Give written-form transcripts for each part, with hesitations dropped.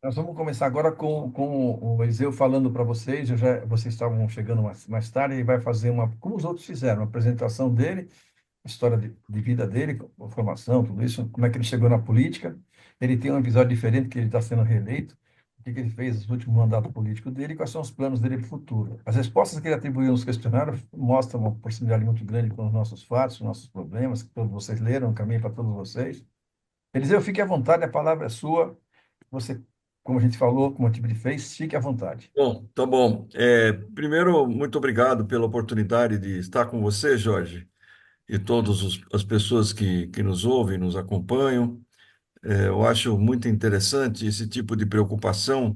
Nós vamos começar agora com o Eliseu falando para vocês. Vocês estavam chegando mais tarde, ele vai fazer como os outros fizeram, uma apresentação dele, a história de vida dele, a formação, tudo isso, como é que ele chegou na política. Ele tem um episódio diferente, que ele está sendo reeleito, o que ele fez no último mandato político dele e quais são os planos dele para o futuro. As respostas que ele atribuiu nos questionários mostram uma proximidade muito grande com os nossos fatos, os nossos problemas, que todos vocês leram, caminho para todos vocês. Eliseu, fique à vontade, a palavra é sua. Você, como a gente falou, como a gente fez, fique à vontade. Bom, tá bom. Primeiro, muito obrigado pela oportunidade de estar com você, Jorge, e todas as pessoas que nos ouvem, nos acompanham. Eu acho muito interessante esse tipo de preocupação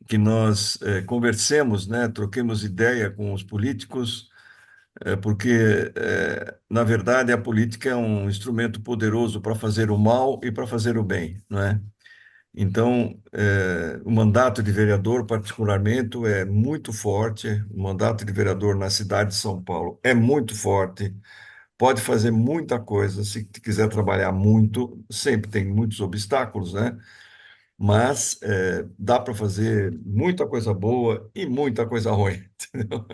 que nós conversemos, né, troquemos ideia com os políticos, porque, na verdade, a política é um instrumento poderoso para fazer o mal e para fazer o bem, não é? Então, o mandato de vereador, particularmente, é muito forte. O mandato de vereador na cidade de São Paulo é muito forte. Pode fazer muita coisa se quiser trabalhar muito. Sempre tem muitos obstáculos, né? Mas dá para fazer muita coisa boa e muita coisa ruim. Entendeu?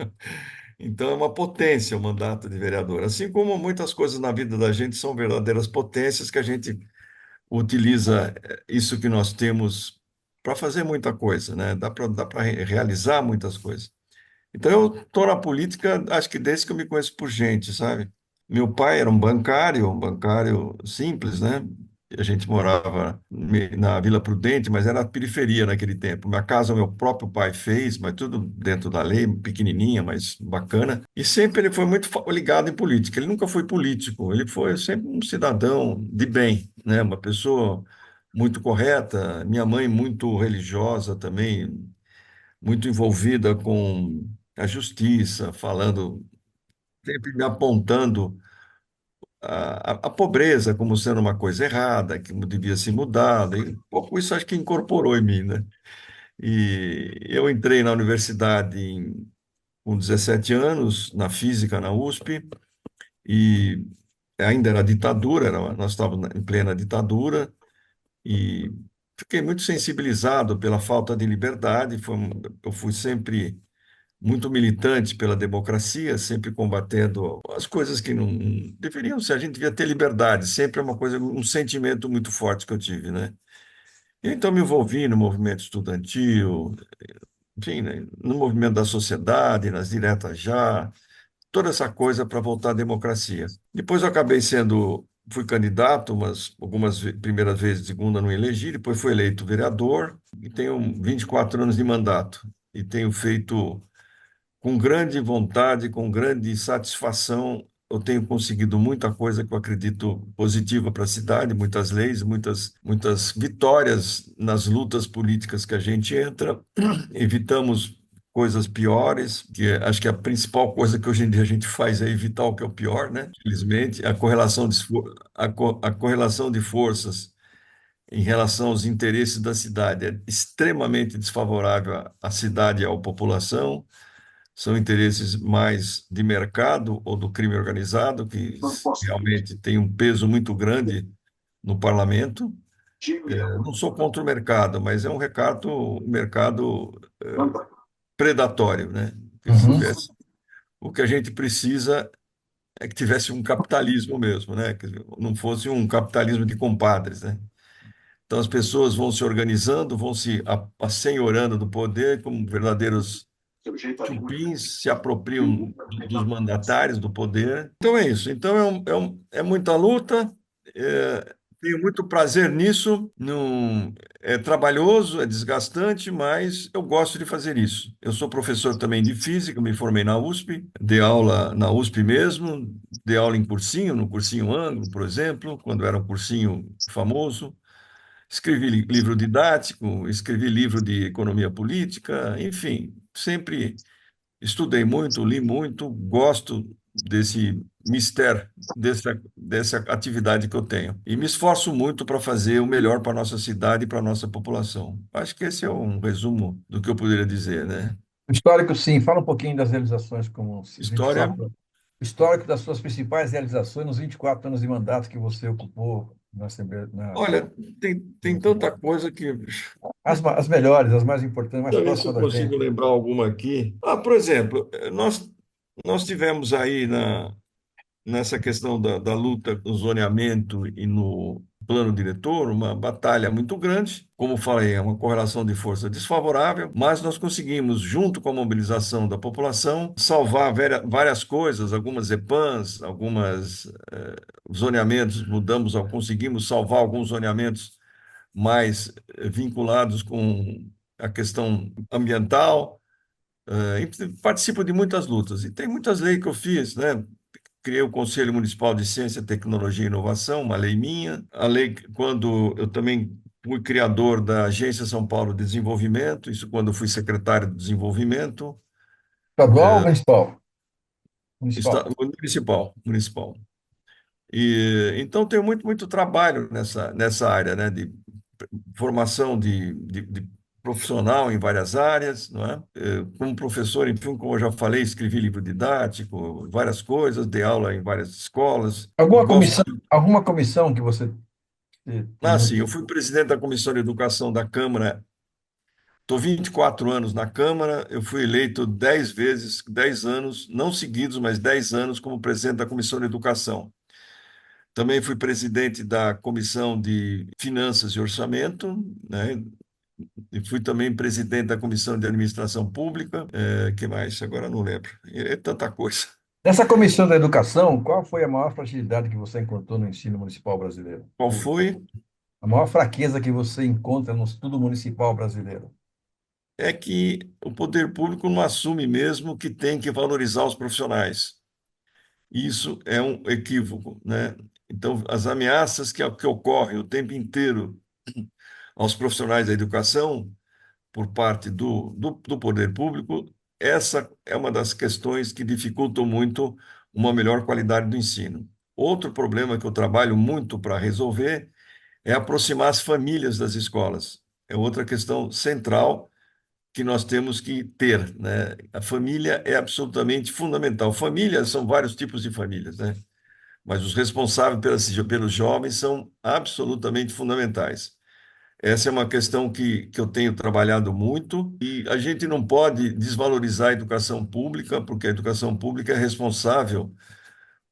Então, é uma potência o mandato de vereador. Assim como muitas coisas na vida da gente são verdadeiras potências que a gente utiliza isso que nós temos para fazer muita coisa, né? Dá para realizar muitas coisas. Então, eu estou na política, acho que desde que eu me conheço por gente, sabe? Meu pai era um bancário simples, né? A gente morava na Vila Prudente, mas era periferia naquele tempo. Minha casa, meu próprio pai fez, mas tudo dentro da lei, pequenininha, mas bacana. E sempre ele foi muito ligado em política. Ele nunca foi político, ele foi sempre um cidadão de bem, né? Uma pessoa muito correta. Minha mãe muito religiosa também, muito envolvida com a justiça, falando, sempre me apontando a pobreza como sendo uma coisa errada, que devia ser mudada, e um pouco isso acho que incorporou em mim, né? E eu entrei na universidade com 17 anos, na física na USP, e ainda era ditadura, nós estávamos em plena ditadura, e fiquei muito sensibilizado pela falta de liberdade, eu fui sempre muito militante pela democracia, sempre combatendo as coisas que não deveriam ser. A gente devia ter liberdade, sempre é uma coisa, um sentimento muito forte que eu tive, né? E então me envolvi no movimento estudantil, enfim, né, no movimento da sociedade, nas diretas já, toda essa coisa para voltar à democracia. Depois eu acabei fui candidato, mas primeiras vezes, segunda não elegi, depois fui eleito vereador e tenho 24 anos de mandato e tenho feito com grande vontade, com grande satisfação. Eu tenho conseguido muita coisa que eu acredito positiva para a cidade, muitas leis, muitas vitórias nas lutas políticas que a gente entra. Evitamos coisas piores, acho que a principal coisa que hoje em dia a gente faz é evitar o que é o pior, né? Infelizmente, a correlação de forças em relação aos interesses da cidade é extremamente desfavorável à cidade e à população. São interesses mais de mercado ou do crime organizado, que realmente tem um peso muito grande no parlamento. Não sou contra o mercado, mas é um mercado predatório, né? Que se Uhum. tivesse, o que a gente precisa é que tivesse um capitalismo mesmo, né? Que não fosse um capitalismo de compadres, né? Então as pessoas vão se organizando, vão se assenhorando do poder como verdadeiros chupins, se apropriam dos mandatários, do poder. Então é isso. Então é muita luta. Tenho muito prazer nisso. Não, é trabalhoso, é desgastante, mas eu gosto de fazer isso. Eu sou professor também de física, me formei na USP, dei aula na USP mesmo, dei aula em cursinho, no cursinho Anglo, por exemplo, quando era um cursinho famoso. Escrevi livro didático, escrevi livro de economia política, enfim, sempre estudei muito, li muito, gosto desse mistério, dessa atividade que eu tenho. E me esforço muito para fazer o melhor para a nossa cidade e para a nossa população. Acho que esse é um resumo do que eu poderia dizer, né? Histórico, sim. Fala um pouquinho das realizações, como se a gente História, sabe. Histórico das suas principais realizações nos 24 anos de mandato que você ocupou na Assembleia. olha, tem tanta coisa que. as melhores, as mais importantes, mais Deixa eu ver se próximas eu da consigo gente. lembrar alguma aqui. Ah, por exemplo, nós tivemos aí nessa questão da luta no zoneamento e no plano diretor, uma batalha muito grande. Como falei, é uma correlação de força desfavorável, mas nós conseguimos, junto com a mobilização da população, salvar várias coisas, algumas EPAs, algumas zoneamentos, conseguimos salvar alguns zoneamentos mais vinculados com a questão ambiental. E participo de muitas lutas. E tem muitas leis que eu fiz, né? Criei o Conselho Municipal de Ciência, Tecnologia e Inovação, uma lei minha. A lei, quando eu também fui criador da Agência São Paulo de Desenvolvimento, isso quando eu fui secretário de Desenvolvimento, Estadual ou municipal? Municipal. municipal. E então tenho muito trabalho nessa área, né, de formação de profissional em várias áreas, não é? Como professor, enfim, como eu já falei, escrevi livro didático, várias coisas, dei aula em várias escolas e gosto. Alguma comissão que você tem Ah, muito. sim, eu fui presidente da Comissão de Educação da Câmara. Estou 24 anos na Câmara, eu fui eleito 10 vezes, 10 anos, não seguidos, mas 10 anos como presidente da Comissão de Educação. Também fui presidente da Comissão de Finanças e Orçamento, né? E fui também presidente da Comissão de Administração Pública. Que mais? Agora não lembro. É tanta coisa. Nessa comissão da educação, qual foi a maior fragilidade que você encontrou no ensino municipal brasileiro? Qual foi? A maior fraqueza que você encontra no estudo municipal brasileiro? É que o poder público não assume mesmo que tem que valorizar os profissionais. Isso é um equívoco, né? Então, as ameaças que ocorrem o tempo inteiro aos profissionais da educação por parte do poder público, essa é uma das questões que dificultam muito uma melhor qualidade do ensino. Outro problema que eu trabalho muito para resolver é aproximar as famílias das escolas. É outra questão central que nós temos que ter, né? A família é absolutamente fundamental. Famílias são vários tipos de famílias, né? Mas os responsáveis pelos jovens são absolutamente fundamentais. Essa é uma questão que eu tenho trabalhado muito e a gente não pode desvalorizar a educação pública, porque a educação pública é responsável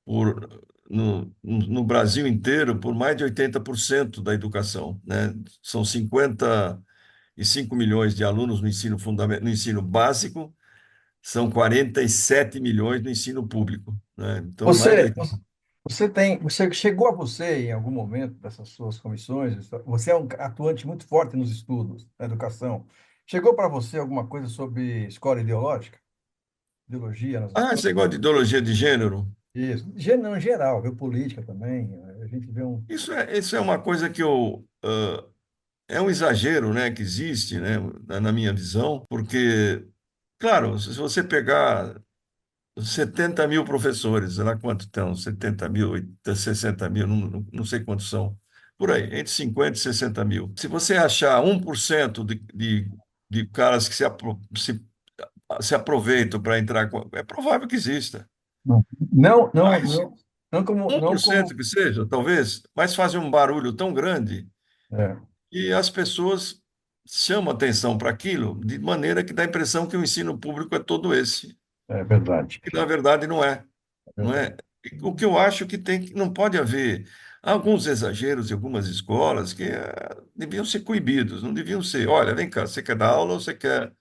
por, no Brasil inteiro, por mais de 80% da educação, né? São 55 milhões de alunos no ensino no ensino básico, são 47 milhões no ensino público, né? Então, mais de Você, 80. você chegou a você em algum momento dessas suas comissões? Você é um atuante muito forte nos estudos, na educação. Chegou para você alguma coisa sobre escola ideológica? Ideologia nas Ah, escolas? esse negócio de ideologia de gênero. Isso. Não, em geral, viu? Política também. A gente vê um. Isso é uma coisa que é um exagero, né, que existe, né, na minha visão, porque, claro, se você pegar 70 mil professores, sei lá quanto estão, 70 mil, 60 mil, não sei quantos são, por aí, entre 50 e 60 mil. Se você achar 1% de caras que se aproveitam para entrar, é provável que exista. Não, não, não, Mas não, não 1% como. que seja, talvez, mas fazem um barulho tão grande É, e as pessoas chamam atenção para aquilo de maneira que dá a impressão que o ensino público é todo esse, é verdade. que na verdade não é, É não verdade. é. O que eu acho que não pode haver alguns exageros em algumas escolas que deviam ser coibidos, não deviam ser. Olha, vem cá, você quer dar aula ou você quer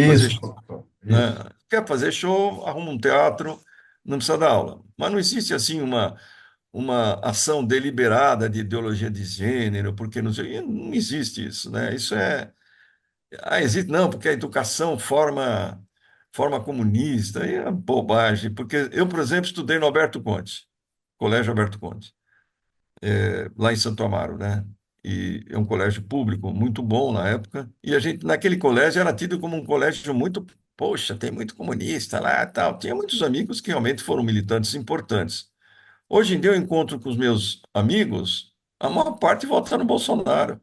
fazer Isso, show, né? isso. Quer fazer show, arruma um teatro, não precisa dar aula. Mas não existe assim uma ação deliberada de ideologia de gênero, porque não existe isso, né? Isso é. Ah, existe, não, porque a educação forma comunista, aí é bobagem, porque eu, por exemplo, estudei no Alberto Conte, Colégio Alberto Conte, lá em Santo Amaro, né? E é um colégio público muito bom na época, e a gente, naquele colégio, era tido como um colégio muito, poxa, tem muito comunista lá, tal. Tinha muitos amigos que realmente foram militantes importantes. Hoje em dia eu encontro com os meus amigos, a maior parte vota no Bolsonaro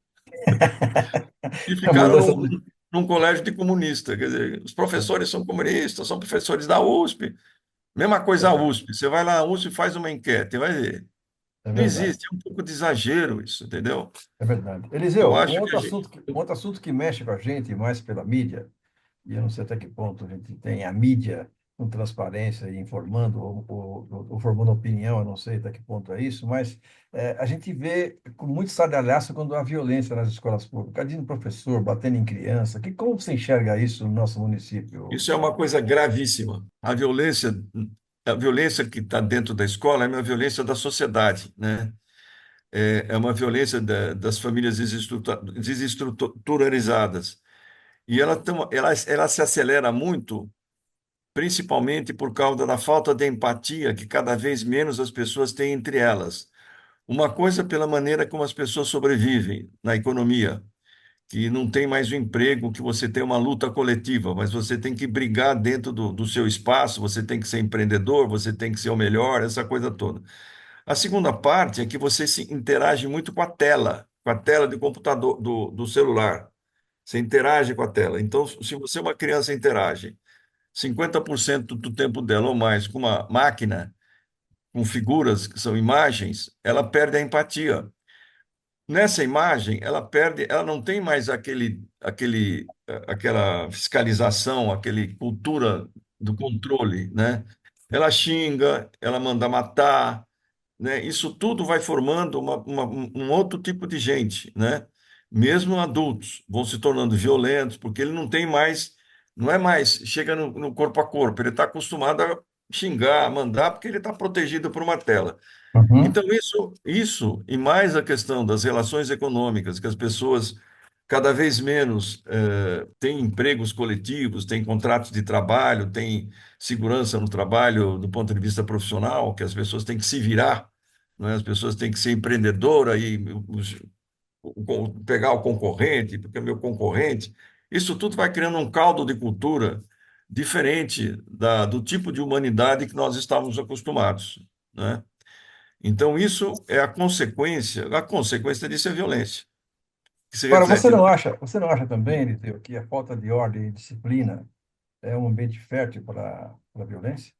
e A ficaram mudança de. num colégio de comunista. Quer dizer, os professores são comunistas, são professores da USP. Mesma coisa a USP. Você vai lá, a USP faz uma enquete, vai ver. É Não verdade. existe, é um pouco de exagero isso, entendeu? É verdade. Eu Eliseu, acho que a gente. um outro assunto que mexe com a gente mais pela mídia, e eu não sei até que ponto a gente tem a mídia com transparência e informando ou formando opinião, eu não sei até que ponto é isso, mas a gente vê com muito estardalhaço quando há violência nas escolas públicas, cadinho professor batendo em criança. Como você enxerga isso no nosso município? Isso é uma coisa gravíssima. A violência que está dentro da escola é uma violência da sociedade, né? É uma violência das famílias desestruturalizadas. E ela se acelera muito, principalmente por causa da falta de empatia que cada vez menos as pessoas têm entre elas. Uma coisa pela maneira como as pessoas sobrevivem na economia, que não tem mais o emprego, que você tem uma luta coletiva, mas você tem que brigar dentro do seu espaço, você tem que ser empreendedor, você tem que ser o melhor, essa coisa toda. A segunda parte é que você se interage muito com a tela do computador, do celular. Você interage com a tela. Então, se você é uma criança interage 50% do tempo dela ou mais com uma máquina, com figuras que são imagens, ela perde a empatia. Nessa imagem, ela não tem mais aquela fiscalização, aquele cultura do controle, né? Ela xinga, ela manda matar, né? Isso tudo vai formando um outro tipo de gente, né? Mesmo adultos vão se tornando violentos, porque ele não tem mais, não é mais, chega no corpo a corpo, ele está acostumado a xingar, a mandar, porque ele está protegido por uma tela. Uhum. Então, isso e mais a questão das relações econômicas, que as pessoas cada vez menos têm empregos coletivos, têm contratos de trabalho, têm segurança no trabalho do ponto de vista profissional, que as pessoas têm que se virar, né? As pessoas têm que ser empreendedora e pegar o concorrente, porque é meu concorrente. Isso tudo vai criando um caldo de cultura diferente do tipo de humanidade que nós estávamos acostumados, né? Então, isso é a consequência disso é violência, que se Agora, reflete você não acha também, Eliseu, que a falta de ordem e disciplina é um ambiente fértil para a violência?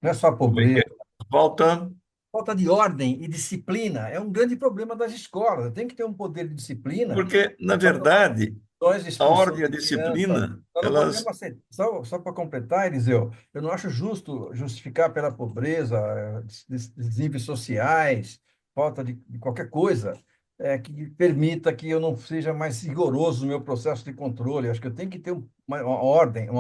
Não é só a como é que pobreza. é. Falta, Falta de ordem e disciplina é um grande problema das escolas. Tem que ter um poder de disciplina porque, na para tomar verdade, decisões de a expulsão ordem e a de criança. disciplina, Só não elas, podemos aceitar, só para completar, Eliseu, eu não acho justo justificar pela pobreza, desníveis sociais, falta de qualquer coisa que permita que eu não seja mais rigoroso no meu processo de controle. Acho que eu tenho que ter uma ordem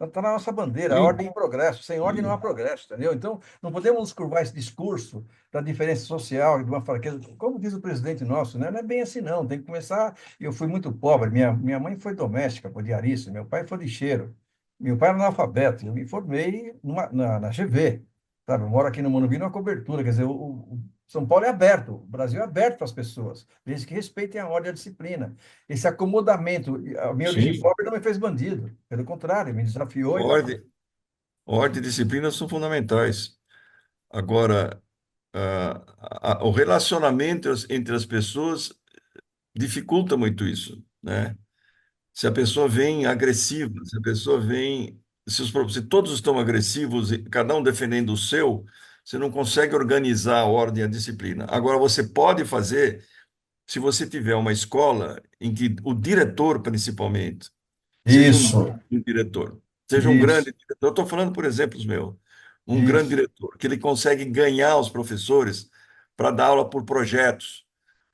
está na nossa bandeira, a ordem sim, e progresso. Sem ordem não há sim, progresso, entendeu? Então, não podemos nos curvar esse discurso da diferença social e de uma fraqueza. Como diz o presidente nosso, né? Não é bem assim, não. Tem que começar. Eu fui muito pobre. Minha mãe foi doméstica, foi diarista. Meu pai foi lixeiro. Meu pai era analfabeto. Eu me formei na GV. Sabe? Eu moro aqui no Morumbi, numa cobertura. Quer dizer, o São Paulo é aberto. O Brasil é aberto para as pessoas, desde que respeitem a ordem e a disciplina. Esse acomodamento, a minha origem sim, pobre não me fez bandido. Pelo contrário, me desafiou e está. ordem, ordem e disciplina são fundamentais. Agora, o relacionamento entre as pessoas dificulta muito isso, né? Se a pessoa vem agressiva, se a pessoa vem. Se todos estão agressivos, e cada um defendendo o seu, você não consegue organizar a ordem e a disciplina. Agora, você pode fazer se você tiver uma escola em que o diretor, principalmente, seja um Isso, diretor, seja um isso, grande diretor. Eu estou falando por exemplos meus. Um grande isso. diretor, que ele consegue ganhar os professores para dar aula por projetos,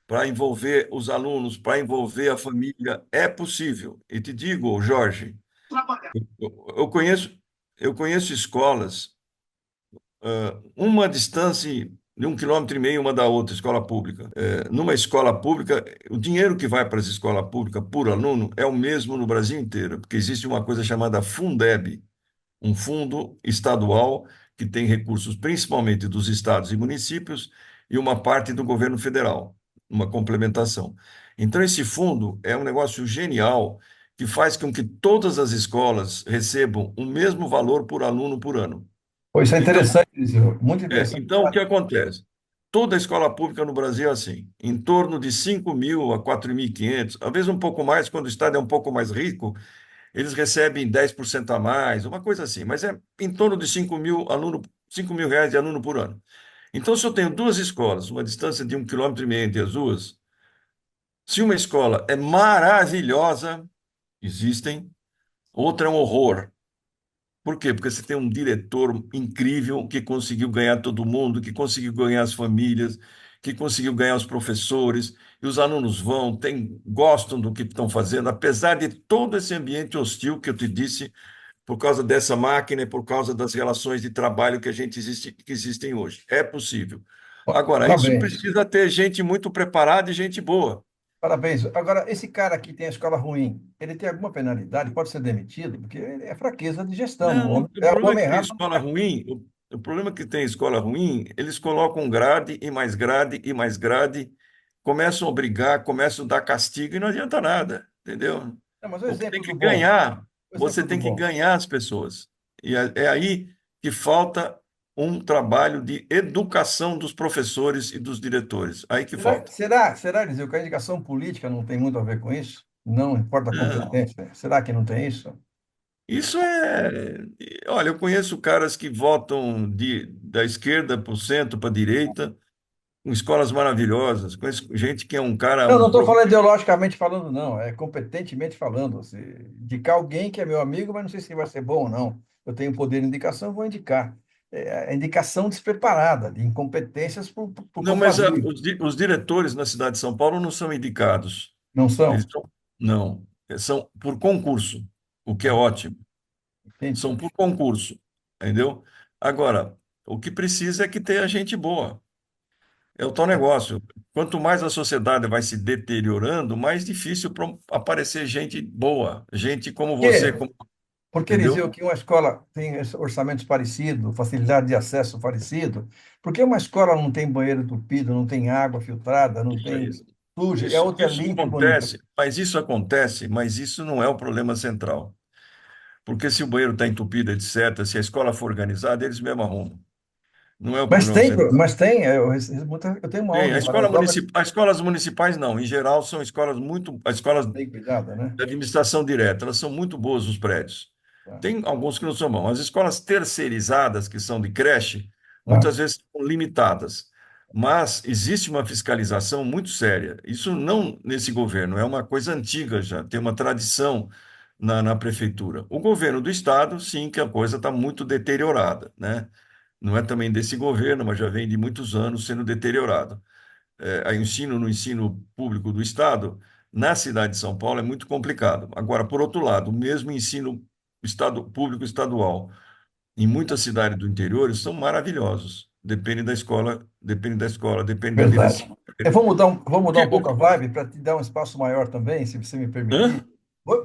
para envolver os alunos, para envolver a família, é possível. E te digo, Jorge, eu eu conheço escolas, uma distância de 1,5 km uma da outra, escola pública. Numa escola pública, o dinheiro que vai para essa escola pública por aluno é o mesmo no Brasil inteiro, porque existe uma coisa chamada Fundeb, um fundo estadual que tem recursos principalmente dos estados e municípios e uma parte do governo federal, uma complementação. Então, esse fundo é um negócio genial que faz com que todas as escolas recebam o mesmo valor por aluno por ano. Pois isso é Então, interessante, Eliseu, muito interessante. então o que acontece? Toda escola pública no Brasil é assim, em torno de 5.000 a 4.500, às vezes um pouco mais, quando o estado é um pouco mais rico, eles recebem 10% a mais, uma coisa assim, mas é em torno de 5.000 aluno, R$ 5.000 de aluno por ano. Então, se eu tenho duas escolas, uma distância de 1,5 km entre as duas, se uma escola é maravilhosa, existem, outra é um horror. Por quê? Porque você tem um diretor incrível que conseguiu ganhar todo mundo, que conseguiu ganhar as famílias, que conseguiu ganhar os professores, e os alunos vão, gostam do que estão fazendo, apesar de todo esse ambiente hostil que eu te disse, por causa dessa máquina e por causa das relações de trabalho que existem hoje. É possível. Agora, isso Parabéns. precisa ter gente muito preparada e gente boa. Parabéns. Agora, esse cara que tem a escola ruim, ele tem alguma penalidade? Pode ser demitido? Porque é fraqueza de gestão. O Não, homem, o é o problema é homem que tem errado. escola ruim, o problema é que tem escola ruim, eles colocam grade e mais grade e mais grade, começam a brigar, começam a dar castigo e não adianta nada, entendeu? Não, mas o O que tem exemplo que do bom. ganhar, O você exemplo do tem que bom. ganhar as pessoas. E é aí que falta um trabalho de educação dos professores e dos diretores. Aí que falta. Será, Eliseu, que a indicação política não tem muito a ver com isso? Não importa a Não. competência. Será que não tem isso? Isso é. Olha, eu conheço caras que votam da esquerda para o centro, para a direita, com escolas maravilhosas. Conheço gente que é um cara, Não, não um estou falando professor. ideologicamente falando, não. É competentemente falando. Se indicar alguém que é meu amigo, mas não sei se vai ser bom ou não. Eu tenho poder de indicação, vou indicar. É a indicação despreparada, de incompetências por Não, mas compadrio. os diretores na cidade de São Paulo não são indicados. Não Eles são? são, não, são por concurso, o que é Ah, ótimo. São entendi. por concurso, entendeu? Agora, o que precisa é que tenha gente boa. É o tal negócio. Quanto mais a sociedade vai se deteriorando, mais difícil aparecer gente boa, gente como você, Por Porque, Eliseu, entendeu? que uma escola tem orçamentos parecidos, facilidade de acesso parecido, porque uma escola não tem banheiro entupido, não tem água filtrada, não Isso é tem isso. suja, e a Isso, outra é isso limpa e bonita. acontece, mas isso não é o problema central. Porque se o banheiro está entupido, etc., se a escola for organizada, eles mesmo arrumam. Não é o problema central. Eu tenho uma Tem, onda em Marés Obras as escolas municipais não, em geral são escolas muito, as escolas bem cuidada, né? da administração direta, elas são muito boas os prédios. Tá. Tem alguns que não são bons. As escolas terceirizadas, que são de creche, Tá. muitas vezes são limitadas. Mas existe uma fiscalização muito séria. Isso não nesse governo, é uma coisa antiga já, tem uma tradição na prefeitura. O governo do estado, sim, que a coisa está muito deteriorada, né? Não é também desse governo, mas já vem de muitos anos sendo deteriorado. A ensino no ensino público do Estado, na cidade de São Paulo, é muito complicado. Agora, por outro lado, o mesmo ensino público estadual, em muitas cidades do interior, são maravilhosos. Depende da Verdade. direção. Vou O mudar que, um o pouco a que- vibe para te dar um espaço maior também, se você me permitir. Hã?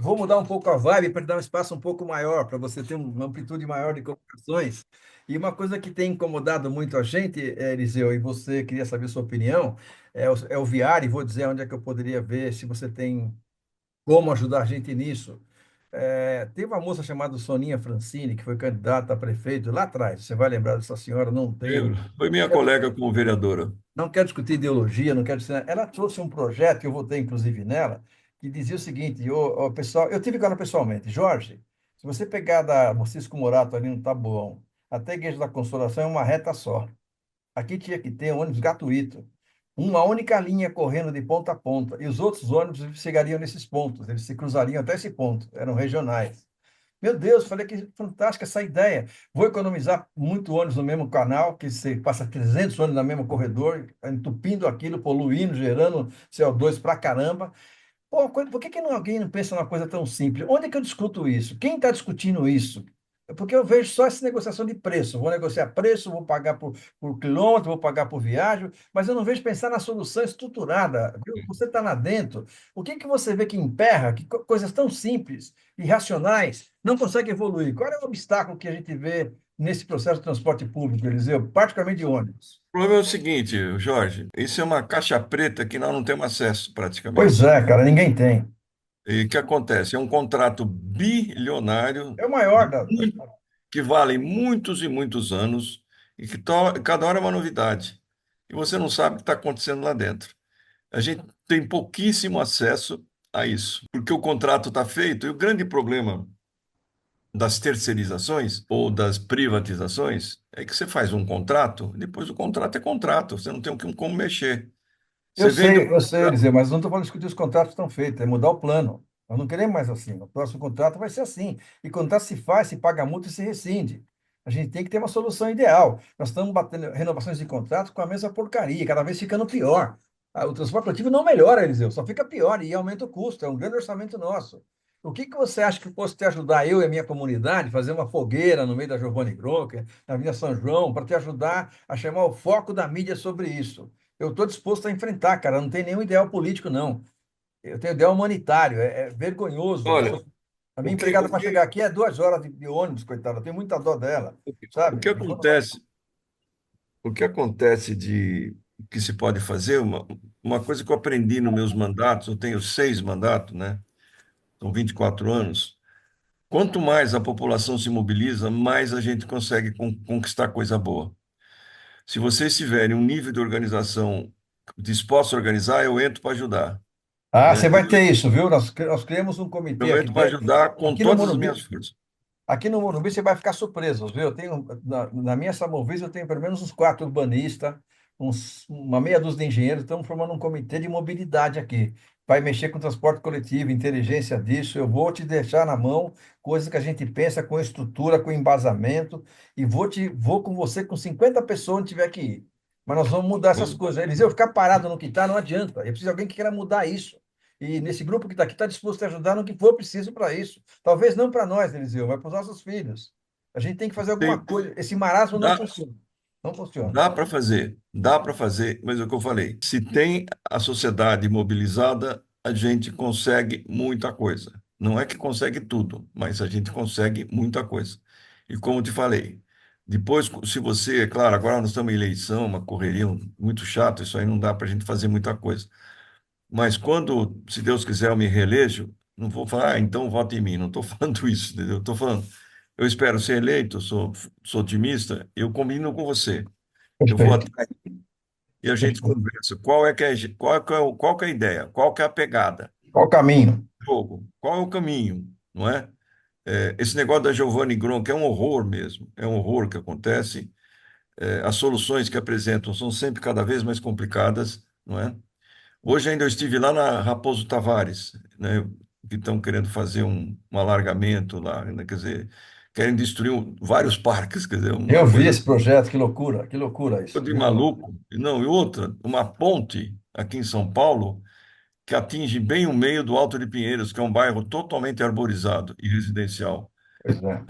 Vou mudar um pouco a vibe para te dar um espaço um pouco maior, para você ter uma amplitude maior de colocações. E uma coisa que tem incomodado muito a gente, Eliseu, e você queria saber sua opinião, é o Viário, e vou dizer onde é que eu poderia ver, se você tem como ajudar a gente nisso. Teve uma moça chamada Soninha Francini, que foi candidata a prefeito lá atrás. Você vai lembrar dessa senhora, não tenho. Foi minha colega como vereadora. Não quero discutir ideologia, não quero discutir. Ela trouxe um projeto, que eu votei inclusive nela, que dizia o seguinte: pessoal, eu tive com ela pessoalmente, Jorge, se você pegar da Mocisco Morato ali no Taboão até a Igreja da Consolação, é uma reta só. Aqui tinha que ter um ônibus gratuito, uma única linha correndo de ponta a ponta, e os outros ônibus chegariam nesses pontos, eles se cruzariam até esse ponto, eram regionais. Meu Deus, falei que fantástica essa ideia. Vou economizar muito ônibus no mesmo canal, que você passa 300 ônibus no mesmo corredor, entupindo aquilo, poluindo, gerando CO2 pra caramba. Pô, por que alguém não pensa numa coisa tão simples? Onde é que eu discuto isso? Quem está discutindo isso? Porque eu vejo só essa negociação de preço. Vou negociar preço, vou pagar por quilômetro, vou pagar por viagem, mas eu não vejo pensar na solução estruturada. Viu? Você está lá dentro. O que que você vê que emperra, que coisas tão simples e racionais não conseguem evoluir? Qual é o obstáculo que a gente vê nesse processo de transporte público, Eliseu, particularmente de ônibus? O problema é o seguinte, Jorge, isso é uma caixa preta que nós não temos acesso Pois praticamente. é, cara, ninguém tem. E o que acontece? É um contrato bilionário É o maior de da. que valem muitos e muitos anos e que cada hora é uma novidade. E você não sabe o que está acontecendo lá dentro. A gente tem pouquíssimo acesso a isso, porque o contrato está feito e o grande problema das terceirizações ou das privatizações é que você faz um contrato, depois o contrato é contrato, você não tem como mexer. Você vende o Eu sei contrato. dizer, mas não estou falando de discutir os contratos que estão feitos, é mudar o plano. Nós não queremos mais assim. O próximo contrato vai ser assim. E contrato se faz, se paga multa e se rescinde. A gente tem que ter uma solução ideal. Nós estamos batendo renovações de contrato com a mesma porcaria, cada vez ficando pior. O transporte coletivo não melhora, Eliseu, só fica pior e aumenta o custo. É um grande orçamento nosso. O que que você acha que eu posso te ajudar, eu e a minha comunidade, fazer uma fogueira no meio da Giovanni Gronca, na Avenida São João, para te ajudar a chamar o foco da mídia sobre isso? Eu estou disposto a enfrentar, cara. Não tem nenhum ideal político, não. Eu tenho ideal humanitário. É vergonhoso. Olha, A minha o que, empregada o para que, chegar aqui é 2 horas de ônibus, coitada. Eu tenho muita dó dela, o sabe? que acontece, o que acontece de que se pode fazer, uma coisa que eu aprendi nos meus mandatos, eu tenho 6 mandatos, né? São 24 anos. Quanto mais a população se mobiliza, mais a gente consegue conquistar coisa boa. Se vocês tiverem um nível de organização disposto a organizar, eu entro para ajudar, Ah, você né? vai ter isso, viu? Nós criamos um comitê Eu aqui entro para dentro. ajudar com Aqui no todas as minhas Morumbi, forças. Aqui no Morumbi você vai ficar surpreso, viu? Eu tenho, na minha Samovis, eu tenho pelo menos uns 4 urbanistas, uma meia dúzia de engenheiros, estamos formando um comitê de mobilidade aqui. Vai mexer com transporte coletivo, inteligência disso. Eu vou te deixar na mão coisas que a gente pensa com estrutura, com embasamento, e vou com você com 50 pessoas onde tiver que ir. Mas nós vamos mudar essas coisas. Eles eu ficar parado no que está, não adianta. Eu preciso de alguém que queira mudar isso. E nesse grupo que está aqui está disposto a ajudar no que for preciso para isso. Talvez não para nós, Eliseu, mas para os nossos filhos. A gente tem que fazer alguma Tem, coisa. Esse marasmo não dá, funciona. Não funciona. dá para fazer, mas é o que eu falei. Se tem a sociedade mobilizada, a gente consegue muita coisa. Não é que consegue tudo, mas a gente consegue muita coisa. E como eu te falei, depois, se você, é claro, agora nós estamos em eleição, uma correria muito chata, isso aí não dá para a gente fazer muita coisa. Mas quando, se Deus quiser, eu me reelejo, não vou falar, então vote em mim. Não estou falando isso, entendeu? Estou falando, eu espero ser eleito, sou otimista, eu combino com você. Eu vou Perfeito. atrás e a gente Perfeito. conversa. Qual que é a ideia? Qual que é a pegada Qual o caminho? do jogo? Qual é o caminho? Não é? Esse negócio da Giovanni Gronk é um horror mesmo. É um horror que acontece. As soluções que apresentam são sempre cada vez mais complicadas, não é? Hoje ainda eu estive lá na Raposo Tavares, né, que estão querendo fazer um alargamento lá, né, quer dizer, querem destruir vários parques, quer dizer, uma Eu vi coisa esse projeto, que loucura isso, de viu? maluco. E não, e outra, uma ponte aqui em São Paulo que atinge bem o meio do Alto de Pinheiros, que é um bairro totalmente arborizado e residencial. Pois é.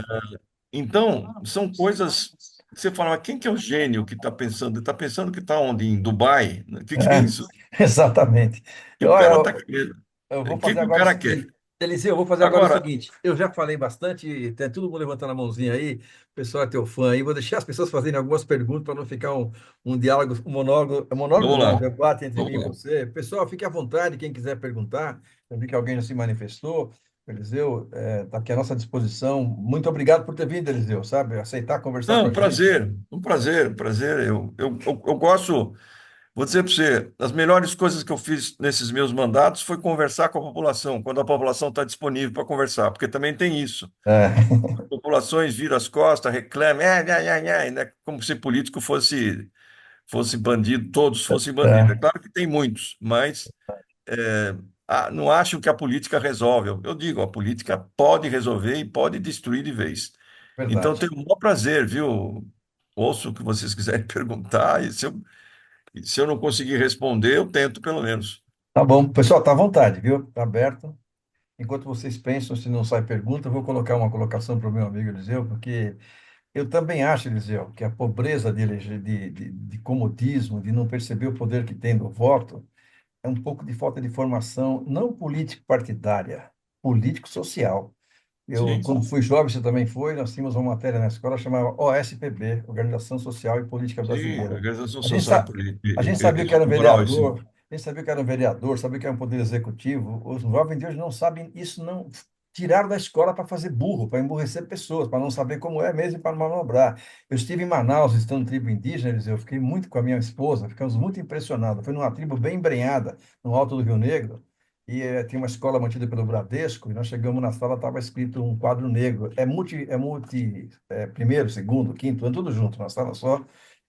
Então, são coisas que você fala, mas quem que é o gênio que está pensando? Está pensando que está onde? Em Dubai? O que é É, isso? exatamente. Que o Olha, cara está querendo? eu vou O que fazer que o agora o cara quer? seguinte. Eliseu, eu vou fazer agora o Agora, seguinte. Eu já falei bastante, tem todo mundo levantando a mãozinha aí. O pessoal é teu fã aí. Vou deixar as pessoas fazerem algumas perguntas para não ficar um diálogo, um monólogo vamos não, um lá, debate entre mim vamos e lá. você. Pessoal, fique à vontade, quem quiser perguntar. Eu vi que alguém já se manifestou. Eliseu, está aqui à nossa disposição. Muito obrigado por ter vindo, Eliseu, sabe? Aceitar conversar com Não, a gente. um prazer, um prazer. Eu gosto, vou dizer para você, as melhores coisas que eu fiz nesses meus mandatos foi conversar com a população, quando a população está disponível para conversar, porque também tem isso. É, Populações viram as costas, reclamam, né? Como se político fosse bandido, todos fossem bandidos. É é, claro que tem muitos, mas não acho que a política resolve. Eu digo, a política pode resolver e pode destruir de vez. Então, verdade. tenho o maior prazer, viu? Ouço o que vocês quiserem perguntar, e se eu não conseguir responder, eu tento pelo menos. Tá bom. Pessoal, tá à vontade, viu? Tá aberto. Enquanto vocês pensam, se não sai pergunta, eu vou colocar uma colocação para o meu amigo Eliseu, porque eu também acho, Eliseu, que a pobreza de comodismo, de não perceber o poder que tem do voto, é um pouco de falta de formação, não político-partidária, político-social. Eu, Sim, quando fui jovem, você também foi, nós tínhamos uma matéria na escola chamada OSPB, Organização Social e Política sim, Brasileira. organização A gente, social sa a gente sabia que e era um cultural, isso. vereador, a gente sabia que era um vereador, sabia que era um poder executivo. Os jovens de hoje não sabem isso, não tiraram da escola para fazer burro, para emburrecer pessoas, para não saber como é mesmo e para manobrar. Eu estive em Manaus, estando em tribo indígena, eu fiquei muito com a minha esposa, ficamos muito impressionados. Foi numa tribo bem embrenhada, no alto do Rio Negro. e tinha uma escola mantida pelo Bradesco, e nós chegamos na sala, estava escrito um quadro negro. Primeiro, segundo, quinto ano, tudo junto, na sala só.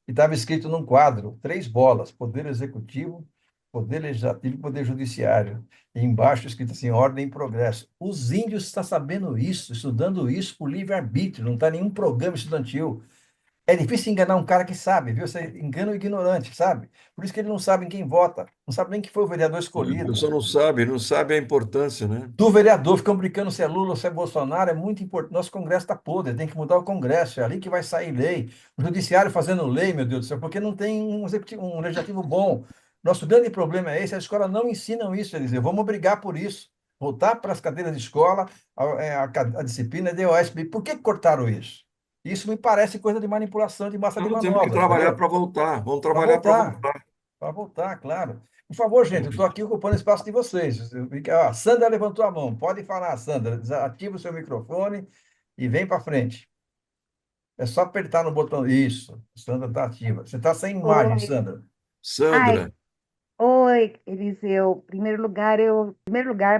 E estava escrito num quadro, três bolas, Poder Executivo, Poder Legislativo e Poder Judiciário. E embaixo escrito assim, ordem e progresso. Os índios estão sabendo isso, estudando isso por livre-arbítrio, não está nenhum programa estudantil. É difícil enganar um cara que sabe, viu? Você engana o ignorante, sabe? Por isso que ele não sabe em quem vota, não sabe nem quem foi o vereador A escolhido. pessoa não sabe a importância, né? Do vereador, ficam brincando se é Lula ou se é Bolsonaro, é muito importante. Nosso Congresso está podre, tem que mudar o Congresso, é ali que vai sair lei. O Judiciário fazendo lei, meu Deus do céu, porque não tem um legislativo bom. Nosso grande problema é esse, a escola não ensinam isso, eles dizem, vamos brigar por isso. Voltar para as cadeiras de escola, a disciplina de OSB. Por que cortaram isso? Isso me parece coisa de manipulação, de massa de Então temos que manobra, trabalhar entendeu? para voltar. Vamos Para trabalhar para voltar. voltar. Para voltar, claro. Por favor, gente, eu estou aqui ocupando o espaço de vocês. A Sandra levantou a mão. Pode falar, Sandra. Ativa o seu microfone e vem para frente. É só apertar no botão. Isso. Sandra está ativa. Você está sem imagem, Oi. Sandra. Ai, Sandra, oi, Eliseu. Primeiro lugar,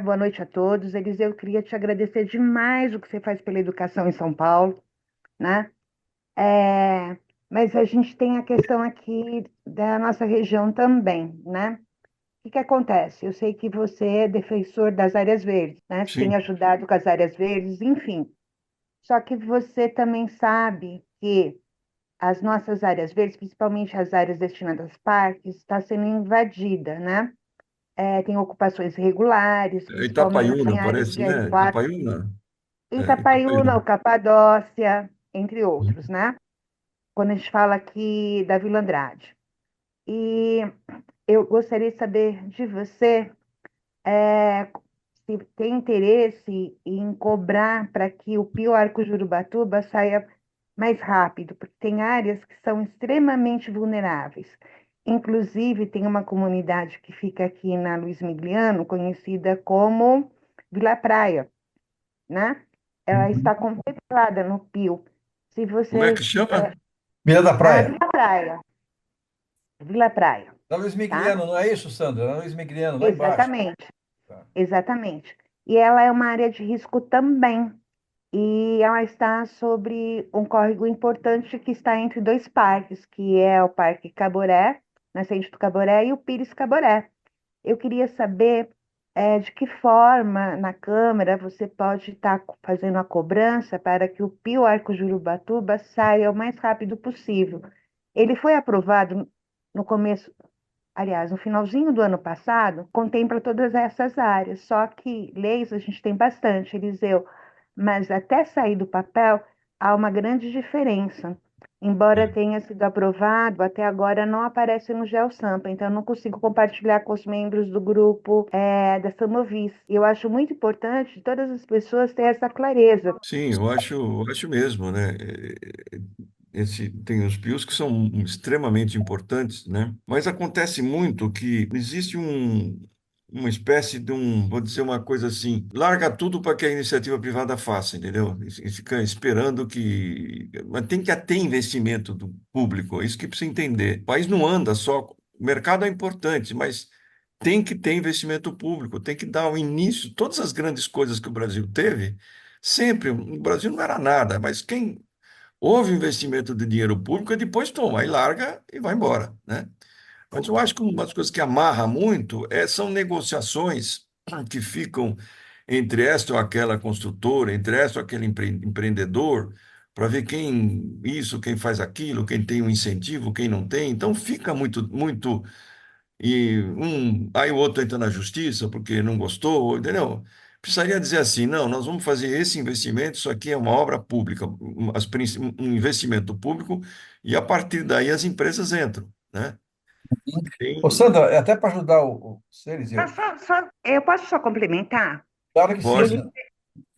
boa noite a todos. Eliseu, eu queria te agradecer demais o que você faz pela educação em São Paulo, né? É, mas a gente tem a questão aqui da nossa região também, né? O que que acontece? Eu sei que você é defensor das áreas verdes, né? Você tem sim. ajudado com as áreas verdes, enfim. Só que você também sabe que as nossas áreas verdes, principalmente as áreas destinadas a parques, está sendo invadida, né? Tem ocupações irregulares, principalmente Itapaiuna, em áreas parece, de né? R4, Itapaiuna. Itapaiuna, Itapaiuna. ou Capadócia, entre outros, né? Quando a gente fala aqui da Vila Andrade. E eu gostaria de saber de você se tem interesse em cobrar para que o Pio Arco Jurubatuba saia mais rápido, porque tem áreas que são extremamente vulneráveis. Inclusive, tem uma comunidade que fica aqui na Luiz Migliano, conhecida como Vila Praia, né? Ela está Uhum. contemplada no Pio. Se Como é vocês. que chama? Vila da A Praia. Vila Praia, Vila Praia, Da Luiz tá? Migliano, não é isso, Sandra? Da Luiz Migliano, lá embaixo. Exatamente, Tá. exatamente. E ela é uma área de risco também. E ela está sobre um córrego importante que está entre dois parques, que é o Parque Caboré, Nascente do Caboré, e o Pires Caboré. Eu queria saber de que forma, na Câmara, você pode estar fazendo a cobrança para que o Pio Arco Jurubatuba saia o mais rápido possível. Ele foi aprovado no começo, aliás, no finalzinho do ano passado, contempla todas essas áreas, só que leis a gente tem bastante, Eliseu, mas até sair do papel há uma grande diferença. Embora É. tenha sido aprovado, até agora não aparece no GeoSampa, então eu não consigo compartilhar com os membros do grupo da Samovis. E eu acho muito importante todas as pessoas terem essa clareza. Sim, eu acho mesmo, né? Tem os pios que são extremamente importantes, né? Mas acontece muito que existe uma espécie de vou dizer uma coisa assim, larga tudo para que a iniciativa privada faça, entendeu? E fica esperando que. Mas tem que ter investimento do público, é isso que precisa entender. O país não anda só. O mercado é importante, mas tem que ter investimento público, tem que dar o início. Todas as grandes coisas que o Brasil teve. Sempre, o Brasil não era nada, mas quem houve investimento de dinheiro público e depois toma, aí larga e vai embora, né? Mas eu acho que uma das coisas que amarra muito são negociações que ficam entre esta ou aquela construtora, entre esta ou aquele empreendedor, para ver quem isso, quem faz aquilo, quem tem um incentivo, quem não tem. Então fica muito, muito aí o outro entra na justiça porque não gostou, entendeu? Precisaria dizer assim, não, nós vamos fazer esse investimento, isso aqui é uma obra pública, um investimento público, e a partir daí as empresas entram, né? Ô, Tem, Sandra, até para ajudar o Seres, Eu posso só complementar? claro que sim, pode, Ele, Sandra.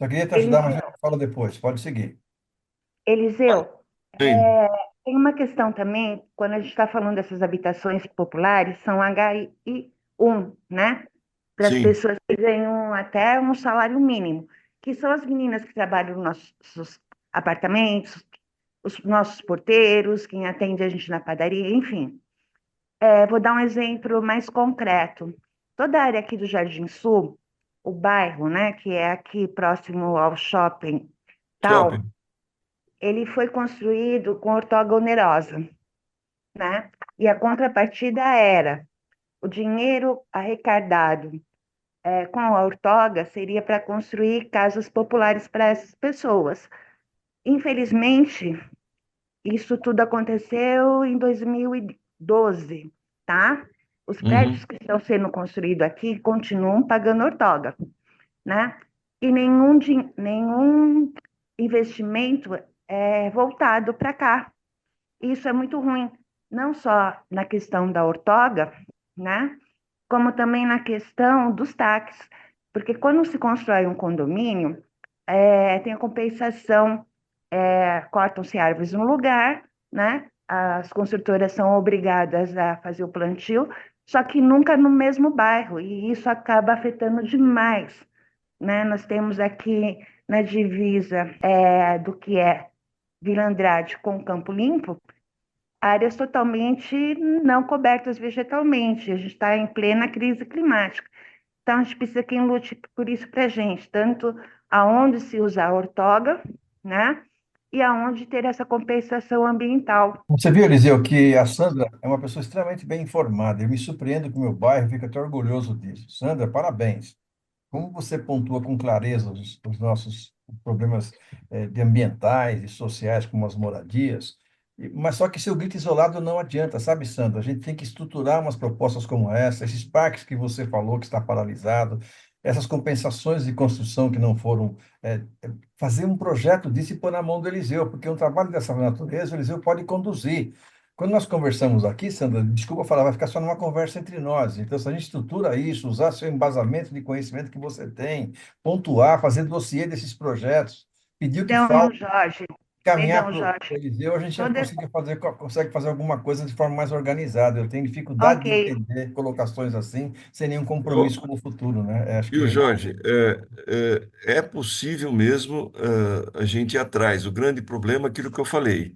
Só queria te ajudar, mas a Eliseu, gente fala depois. Pode seguir. Eliseu, tem, tem uma questão também, quando a gente está falando dessas habitações populares, são HI1, né? Para as sim, pessoas que ganham até um salário mínimo, que são as meninas que trabalham nos nossos apartamentos, os nossos porteiros, quem atende a gente na padaria, enfim. Vou dar um exemplo mais concreto. Toda a área aqui do Jardim Sul, o bairro, né, que é aqui próximo ao shopping tal, Shopping. ele foi construído com ortogonerosa, né? E a contrapartida era o dinheiro arrecadado com a ortoga seria para construir casas populares para essas pessoas. Infelizmente, isso tudo aconteceu em 2012, tá? Os prédios Uhum. que estão sendo construídos aqui continuam pagando ortoga, né? E nenhum investimento é voltado para cá. Isso é muito ruim, não só na questão da ortoga, né? Como também na questão dos taxas, porque quando se constrói um condomínio, tem a compensação, cortam-se árvores no lugar, né? As construtoras são obrigadas a fazer o plantio, só que nunca no mesmo bairro, e isso acaba afetando demais, né? Nós temos aqui na divisa do que é Vila Andrade com Campo Limpo, áreas totalmente não cobertas vegetalmente. A gente está em plena crise climática. Então, a gente precisa que quem lute por isso para a gente, tanto aonde se usa a ortoga, né? E aonde ter essa compensação ambiental. Você viu, Eliseu, que a Sandra é uma pessoa extremamente bem informada. Eu me surpreendo com o meu bairro, fico até orgulhoso disso. Sandra, parabéns. Como você pontua com clareza os nossos problemas de ambientais e sociais, como as moradias, mas só que seu grito isolado não adianta, sabe, Sandra? A gente tem que estruturar umas propostas como essa, esses parques que você falou que está paralisado, essas compensações de construção que não foram, fazer um projeto disso e pôr na mão do Eliseu, porque um trabalho dessa natureza, o Eliseu pode conduzir. Quando nós conversamos aqui, Sandra, desculpa falar, vai ficar só numa conversa entre nós. Então, se a gente estrutura isso, usar seu embasamento de conhecimento que você tem, pontuar, fazer dossiê desses projetos, pedir o que Perdão, falta, Jorge. caminhar Perdão, para o Jorge. Eliseu, a gente já Toda... consegue fazer alguma coisa de forma mais organizada. Eu tenho dificuldade Ok. de entender colocações assim, sem nenhum Ô, compromisso com o futuro, né? Acho Viu, que Jorge, é possível mesmo a gente ir atrás. O grande problema é aquilo que eu falei.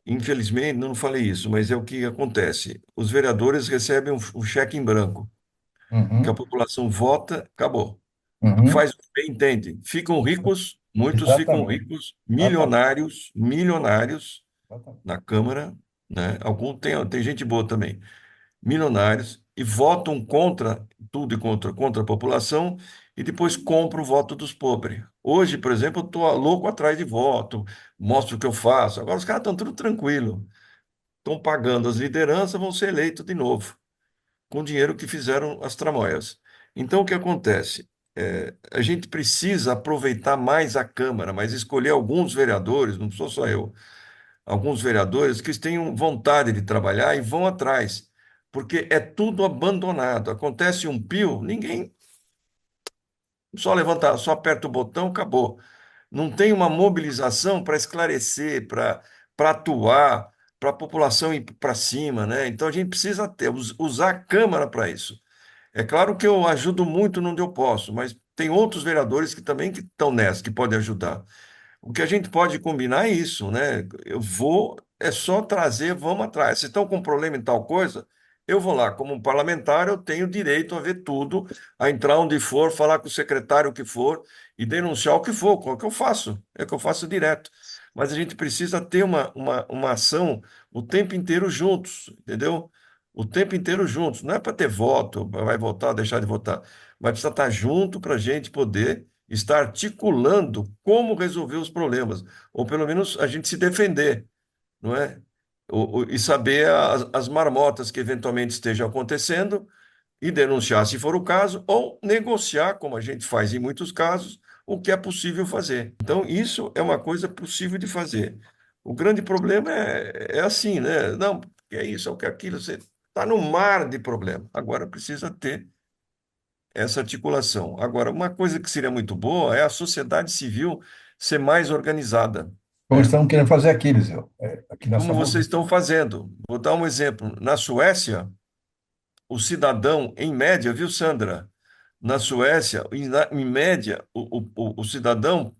Infelizmente, não falei isso, mas é o que acontece. Os vereadores recebem um cheque em branco, que a Uhum, população vota, acabou. uhum, Faz o que bem entende. Ficam ricos, muitos ficam exatamente, ricos, exatamente, milionários, milionários exatamente. na Câmara, né? Tem gente boa também, milionários, e votam contra tudo e contra a população, e depois compram o voto dos pobres. Hoje, por exemplo, eu estou louco atrás de voto, mostro o que eu faço. Agora os caras estão tudo tranquilo, estão pagando as lideranças, vão ser eleitos de novo, com o dinheiro que fizeram as tramóias. Então, o que acontece? A gente precisa aproveitar mais a Câmara, mas escolher alguns vereadores, não sou só eu, alguns vereadores que tenham vontade de trabalhar e vão atrás, porque é tudo abandonado. Acontece um pio, ninguém só levanta, só aperta o botão, acabou. Não tem uma mobilização para esclarecer, para atuar, para a população ir para cima, né? Então a gente precisa usar a Câmara para isso. É claro que eu ajudo muito onde eu posso, mas tem outros vereadores que estão nessa, que podem ajudar. O que a gente pode combinar é isso, né? É só trazer, vamos atrás. Se estão com problema em tal coisa, eu vou lá. Como um parlamentar, eu tenho direito a ver tudo, a entrar onde for, falar com o secretário o que for e denunciar o que for, o que eu faço. É o que eu faço direto. Mas a gente precisa ter uma ação o tempo inteiro juntos, entendeu? O tempo inteiro juntos. Não é para ter voto, vai votar, deixar de votar, mas precisa estar junto para a gente poder está articulando como resolver os problemas, ou pelo menos a gente se defender, não é? E saber as marmotas que eventualmente estejam acontecendo e denunciar se for o caso, ou negociar, como a gente faz em muitos casos, o que é possível fazer. Então, isso é uma coisa possível de fazer. O grande problema é assim, né? Não, que é isso, é o que é aquilo, você está no mar de problema. Agora precisa ter essa articulação. Agora, uma coisa que seria muito boa é a sociedade civil ser mais organizada, Como né? estamos querendo fazer aqui, Eliseu. Aqui nós Como estamos. vocês estão fazendo. Vou dar um exemplo. Na Suécia, o cidadão, em média, viu, Sandra? Na Suécia, em média, o cidadão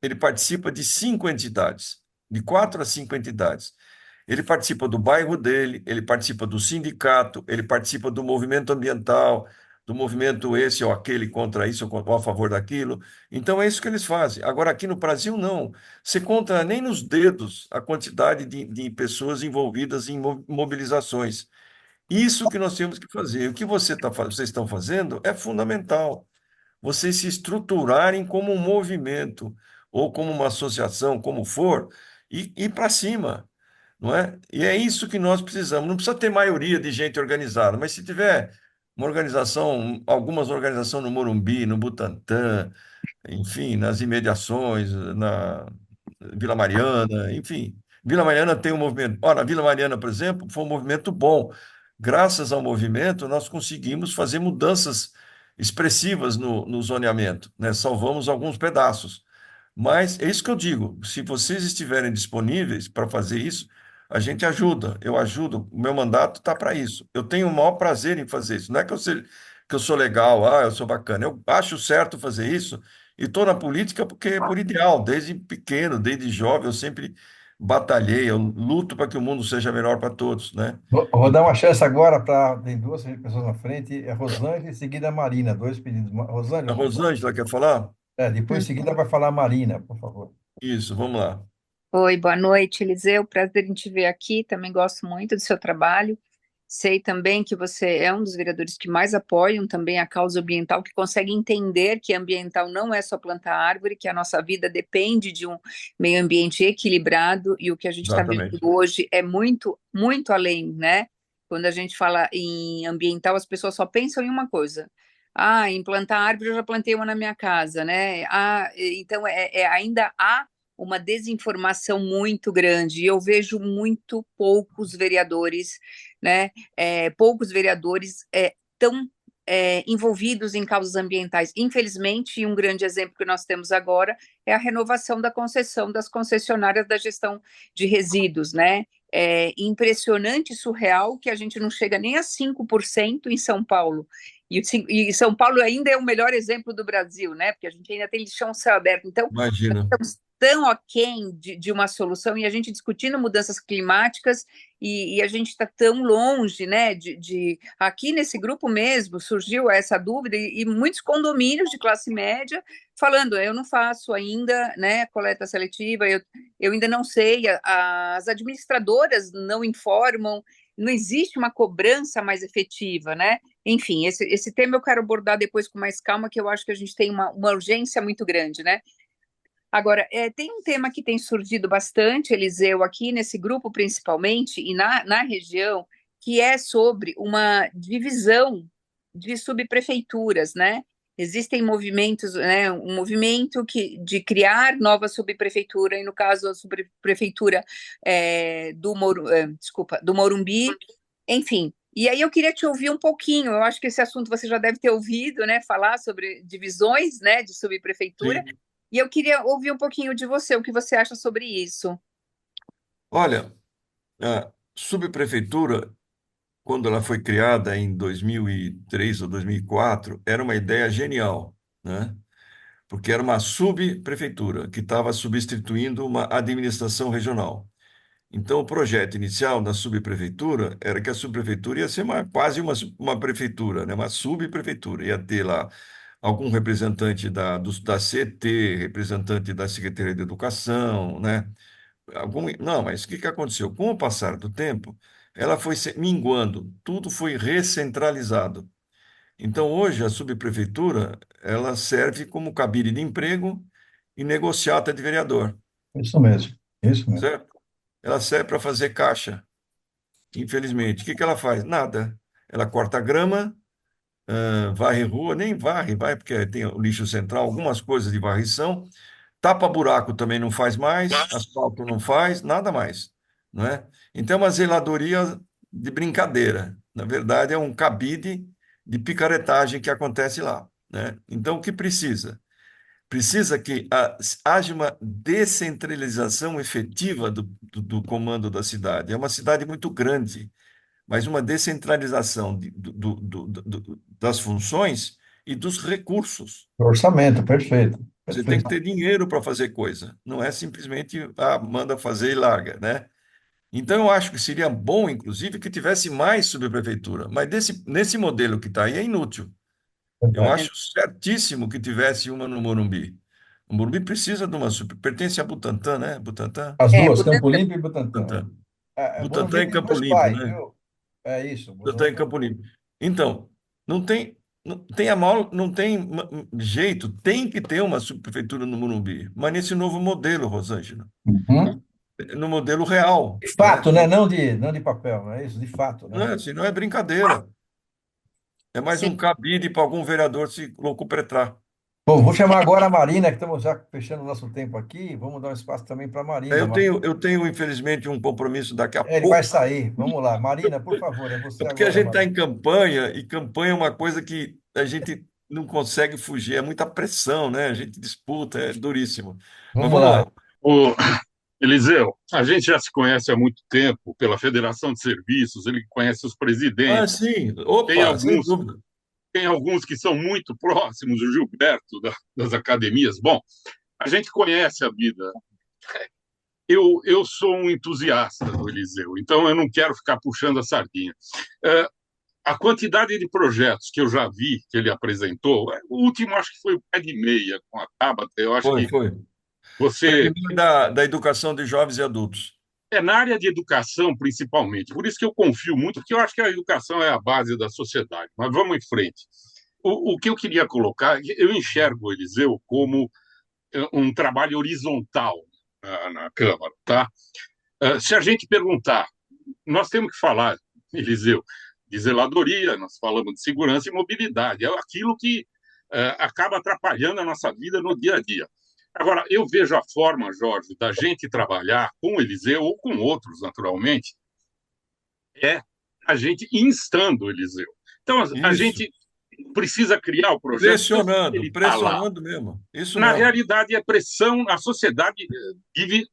ele participa de 5 entidades, de 4 a 5 entidades. Ele participa do bairro dele, ele participa do sindicato, ele participa do movimento ambiental, do movimento esse ou aquele contra isso ou a favor daquilo. Então é isso que eles fazem. Agora, aqui no Brasil, não. Você conta nem nos dedos a quantidade de pessoas envolvidas em mobilizações. Isso que nós temos que fazer. O que vocês estão fazendo é fundamental. Vocês se estruturarem como um movimento ou como uma associação, como for, e ir para cima, não é? E é isso que nós precisamos. Não precisa ter maioria de gente organizada, mas se tiver uma organização, algumas organizações no Morumbi, no Butantã, enfim, nas imediações, na Vila Mariana, enfim. Vila Mariana tem um movimento. Ora, a Vila Mariana, por exemplo, foi um movimento bom. Graças ao movimento, nós conseguimos fazer mudanças expressivas no zoneamento, né? Salvamos alguns pedaços. Mas é isso que eu digo: se vocês estiverem disponíveis para fazer isso, a gente ajuda, eu ajudo, o meu mandato está para isso. Eu tenho o maior prazer em fazer isso. Não é que eu sou legal, eu sou bacana. Eu acho certo fazer isso e estou na política porque é por ideal. Desde pequeno, desde jovem, eu sempre batalhei, eu luto para que o mundo seja melhor para todos, né? Vou dar uma chance agora para. Tem duas pessoas na frente, é Rosângela e em seguida a Marina. Dois pedidos. A Rosângela, por favor. Rosângela quer falar? Depois em seguida vai falar a Marina, por favor. Isso, vamos lá. Oi, boa noite, Eliseu. Prazer em te ver aqui. Também gosto muito do seu trabalho. Sei também que você é um dos vereadores que mais apoiam também a causa ambiental, que consegue entender que ambiental não é só plantar árvore, que a nossa vida depende de um meio ambiente equilibrado e o que a gente está vivendo Exatamente. hoje é muito, muito além, né? Quando a gente fala em ambiental, as pessoas só pensam em uma coisa. Ah, em plantar árvore, eu já plantei uma na minha casa, né? Então ainda há uma desinformação muito grande. E eu vejo muito poucos vereadores, né? Poucos vereadores tão envolvidos em causas ambientais. Infelizmente, e um grande exemplo que nós temos agora é a renovação da concessão das concessionárias da gestão de resíduos, né? É impressionante, surreal, que a gente não chega nem a 5% em São Paulo. E São Paulo ainda é o melhor exemplo do Brasil, né? Porque a gente ainda tem lixão céu aberto. Então, Imagina. estamos tão aquém de uma solução e a gente discutindo mudanças climáticas e a gente está tão longe, né? Aqui nesse grupo mesmo surgiu essa dúvida e muitos condomínios de classe média falando, eu não faço ainda, né, coleta seletiva, eu ainda não sei, as administradoras não informam, não existe uma cobrança mais efetiva, né? Enfim, esse tema eu quero abordar depois com mais calma, que eu acho que a gente tem uma urgência muito grande, né? Agora, tem um tema que tem surgido bastante, Eliseu, aqui nesse grupo principalmente, e na região, que é sobre uma divisão de subprefeituras, né? Existem movimentos, né, um movimento de criar nova subprefeitura, e no caso a subprefeitura do Morumbi, enfim. E aí eu queria te ouvir um pouquinho, eu acho que esse assunto você já deve ter ouvido, né, falar sobre divisões, né, de subprefeitura, Sim. e eu queria ouvir um pouquinho de você, o que você acha sobre isso. Olha, a subprefeitura, quando ela foi criada em 2003 ou 2004, era uma ideia genial, né? Porque era uma subprefeitura que estava substituindo uma administração regional. Então, o projeto inicial da subprefeitura era que a subprefeitura ia ser quase uma prefeitura, né? Uma subprefeitura. Ia ter lá algum representante da CT, representante da Secretaria de Educação, né? Não, mas o que que aconteceu? Com o passar do tempo, ela foi se minguando, tudo foi recentralizado. Então, hoje, a subprefeitura, ela serve como cabide de emprego e negociata de vereador, Isso mesmo, isso mesmo. certo? Ela serve para fazer caixa, infelizmente. O que que ela faz? Nada. Ela corta grama, varre rua, nem varre, vai, porque tem o lixo central, algumas coisas de varrição. Tapa buraco também não faz mais, asfalto não faz, nada mais, não é? Então, é uma zeladoria de brincadeira. Na verdade, é um cabide de picaretagem que acontece lá, né? Então, o que precisa? Precisa que haja uma descentralização efetiva do comando da cidade. É uma cidade muito grande, mas uma descentralização das funções e dos recursos. Orçamento, perfeito, Você tem perfeito. que ter dinheiro para fazer coisa. Não é simplesmente manda fazer e larga, né? Então, eu acho que seria bom, inclusive, que tivesse mais subprefeitura, mas nesse modelo que está aí é inútil. Eu Verdade. acho certíssimo que tivesse uma no Morumbi. O Morumbi precisa de uma pertence a Butantã, né? Butantã? As duas, Campo Butantan, Limpo e Butantã. Butantã. Butantã Morumbi em tem Campo dois Limpo, pais, né? viu? É isso. Butantã em Campo Limpo. Então, não tem jeito, tem que ter uma subprefeitura no Morumbi, mas nesse novo modelo, Rosângela, Uhum. no modelo real, De né? fato, né? Não de papel, não é isso? De fato, Não né? é, assim, não é brincadeira. É mais sim. um cabide para algum vereador se locupletrar. Bom, vou chamar agora a Marina, que estamos já fechando o nosso tempo aqui. Vamos dar um espaço também para a Marina. Eu tenho, infelizmente, um compromisso daqui a Ele vai pouco. sair. Vamos lá. Marina, por favor, é É você porque a agora, gente está Marina. em campanha, e campanha é uma coisa que a gente não consegue fugir, é muita pressão, né? A gente disputa, é duríssimo. Mas Vamos vamos lá. lá. Ô, Eliseu, a gente já se conhece há muito tempo pela Federação de Serviços, ele conhece os Ah, presidentes, sim, tem opa, sem alguns, dúvida. tem alguns que são muito próximos, o Gilberto das academias. Bom, a gente conhece a vida. Eu sou um entusiasta do Eliseu, então eu não quero ficar puxando a sardinha. É, a quantidade de projetos que eu já vi que ele apresentou, o último acho que foi o Pé de Meia com a Tabata, eu acho Foi, que foi. você Primeiro da educação de jovens e adultos. é na área de educação, principalmente. Por isso que eu confio muito, porque eu acho que a educação é a base da sociedade. Mas vamos em frente. O que eu queria colocar, eu enxergo o Eliseu como um trabalho horizontal na Câmara, tá? Se a gente perguntar, nós temos que falar, Eliseu, de zeladoria, nós falamos de segurança e mobilidade, é aquilo que acaba atrapalhando a nossa vida no dia a dia. Agora, eu vejo a forma, Jorge, da gente trabalhar com o Eliseu ou com outros, naturalmente, é a gente instando o Eliseu. Então, a Isso. gente precisa criar o projeto, porque eu sei que Pressionando, ele está lá. pressionando mesmo. Isso Na mesmo. realidade, é pressão, a sociedade vive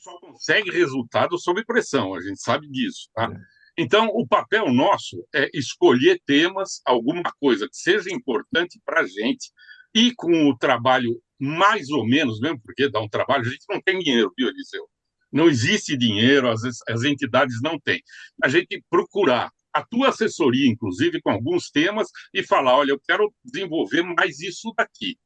só consegue resultado sob pressão, a gente sabe disso, tá? Então, o papel nosso é escolher temas, alguma coisa que seja importante para a gente, e com o trabalho mais ou menos, mesmo porque dá um trabalho, a gente não tem dinheiro, viu, Eliseu? Não existe dinheiro, as entidades não têm. A gente procurar a tua assessoria, inclusive, com alguns temas, e falar, olha, eu quero desenvolver mais isso daqui.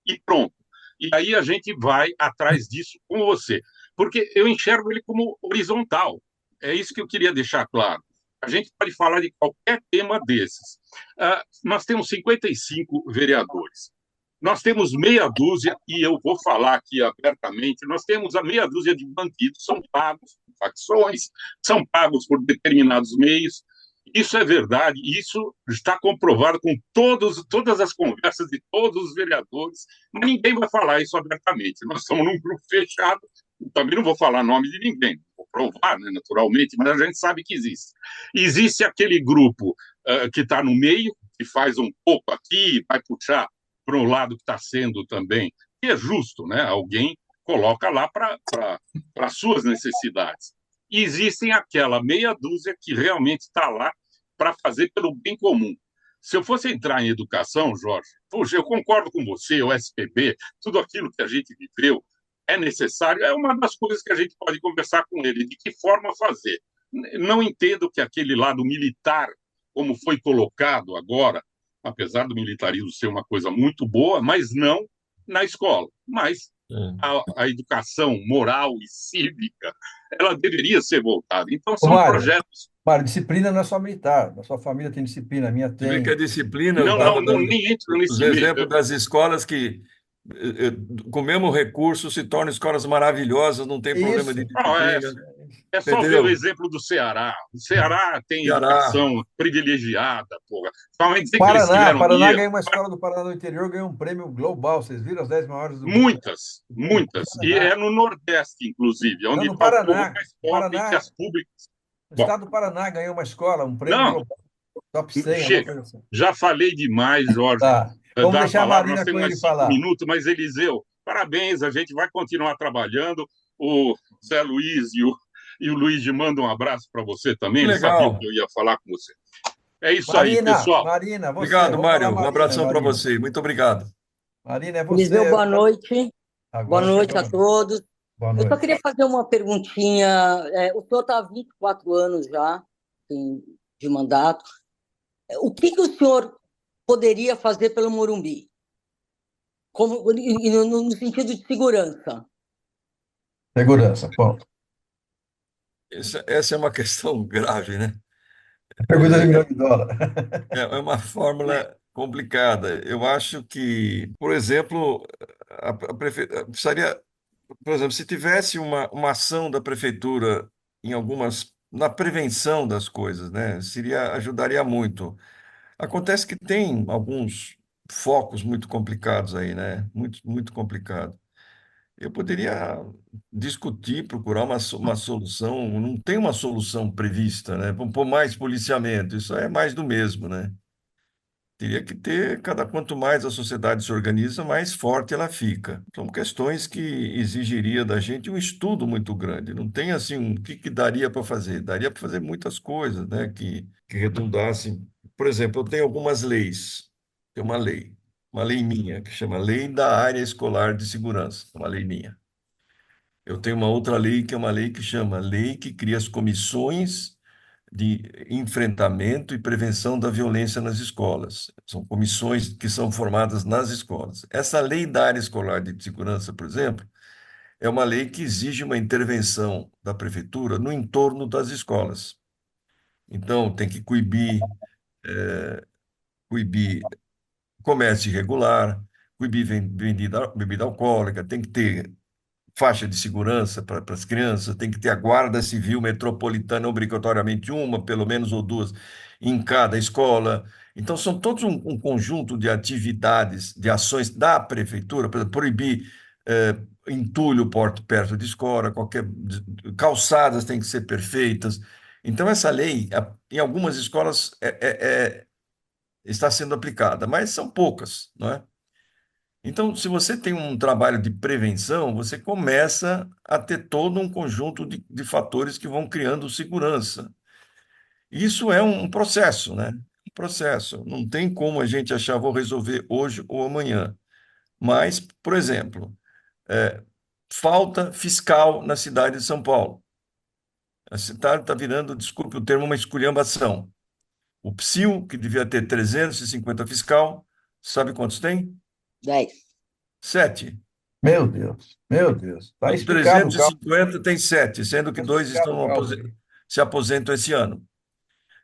E pronto. E aí a gente vai atrás disso com você. Porque eu enxergo ele como horizontal. É isso que eu queria deixar claro. A gente pode falar de qualquer tema desses. Nós temos 55 vereadores. Nós temos meia dúzia, e eu vou falar aqui abertamente, nós temos a meia dúzia de bandidos, são pagos por facções, são pagos por determinados meios. Isso é verdade, isso está comprovado com todas as conversas de todos os vereadores, mas ninguém vai falar isso abertamente. Nós estamos num grupo fechado, também não vou falar nome de ninguém, vou provar, né, naturalmente, mas a gente sabe que existe. Existe aquele grupo que está no meio, que faz um pouco aqui, vai puxar para um lado que está sendo também, que é justo, né? Alguém coloca lá para as suas necessidades. E existem aquela meia dúzia que realmente está lá para fazer pelo bem comum. Se eu fosse entrar em educação, Jorge, puxa, eu concordo com você, o SPB, tudo aquilo que a gente viveu é necessário, é uma das coisas que a gente pode conversar com ele, de que forma fazer. Não entendo que aquele lado militar, como foi colocado agora, apesar do militarismo ser uma coisa muito boa, mas não na escola. Mas a educação moral e cívica, ela deveria ser voltada. Então, Ô, são projetos. Mário, disciplina não é só militar. A sua família tem disciplina, a minha Você vê que a tem. disciplina, eu Não, dava não, não, nem entro os nesse meio. exemplos das escolas que, com o mesmo recurso, se tornam escolas maravilhosas, não tem problema de Isso. disciplina. É só ver o Entendeu? exemplo do Ceará. O Ceará tem Ceará, educação privilegiada, porra. Só vai dizer que eles Paraná, tiveram Paraná dinheiro. ganhou uma escola do Paraná do interior, ganhou um prêmio global. Vocês viram as 10 maiores do mundo? Muitas, muitas. E Paraná. é no Nordeste, inclusive, Não, onde no está o povo Paraná. mais pobre, que Paraná, as públicas. o Bom, estado do Paraná ganhou uma escola, um prêmio não, global, top 100, uma chega. coisa assim. Já falei demais, Jorge, Tá. Vamos da deixar a palavra. Nós Marina temos com ele mais 5 falar. minutos, mas Eliseu, parabéns, a gente vai continuar trabalhando. O Zé Luiz e o Luiz mandam um abraço para você também, eles sabiam que legal. eu ia falar com você. É isso aí, Marina, pessoal. Marina, você. Obrigado, Vamos falar Mário. Um Marina, abração para Marina. você. Muito obrigado. Marina, é Eliseu, você. boa noite. Boa Agora noite chegou. a todos. Boa Eu só noite. queria fazer uma perguntinha. O senhor está há 24 anos já de mandato. O que o senhor poderia fazer pelo Morumbi? No sentido de segurança. Segurança, ponto. Essa é uma questão grave, né? Pergunta de milhão de dólares. É uma fórmula complicada. Eu acho que, por exemplo, a precisaria, por exemplo, se tivesse uma ação da prefeitura em algumas, na prevenção das coisas, né? Ajudaria muito. Acontece que tem alguns focos muito complicados aí, né? Muito, muito complicado. Eu poderia discutir, procurar uma solução. Não tem uma solução prevista, né? Vamos pôr mais policiamento. Isso é mais do mesmo, né? Teria que ter, quanto mais a sociedade se organiza, mais forte ela fica. São questões que exigiria da gente um estudo muito grande. Não tem assim o que daria para fazer. Daria para fazer muitas coisas, né? Que redundassem. Por exemplo, eu tenho algumas leis. Tem uma lei minha, que chama Lei da Área Escolar de Segurança, uma lei minha. Eu tenho uma outra lei, que é uma lei que chama Lei que cria as comissões de enfrentamento e prevenção da violência nas escolas. São comissões que são formadas nas escolas. Essa lei da área escolar de segurança, por exemplo, é uma lei que exige uma intervenção da prefeitura no entorno das escolas. Então, tem que coibir comércio irregular, coibir bebida alcoólica, tem que ter faixa de segurança para as crianças, tem que ter a Guarda Civil Metropolitana, obrigatoriamente uma, pelo menos, ou duas, em cada escola. Então, são todos um conjunto de atividades, de ações da prefeitura, por exemplo, proibir entulho perto de escola, calçadas têm que ser perfeitas. Então, essa lei, em algumas escolas, está sendo aplicada, mas são poucas, não é? Então, se você tem um trabalho de prevenção, você começa a ter todo um conjunto de fatores que vão criando segurança. Isso é um processo, né? Um processo. Não tem como a gente achar, vou resolver hoje ou amanhã. Mas, por exemplo, é, falta fiscal na cidade de São Paulo. A cidade está virando, desculpe o termo, uma esculhambação. O PSIL, que devia ter 350 fiscal, sabe quantos tem? 10. 7. Meu Deus, meu Deus. Está Dos explicado o caso. 350 tem 7, sendo que Está 2 explicado o estão caso. se aposentam esse ano.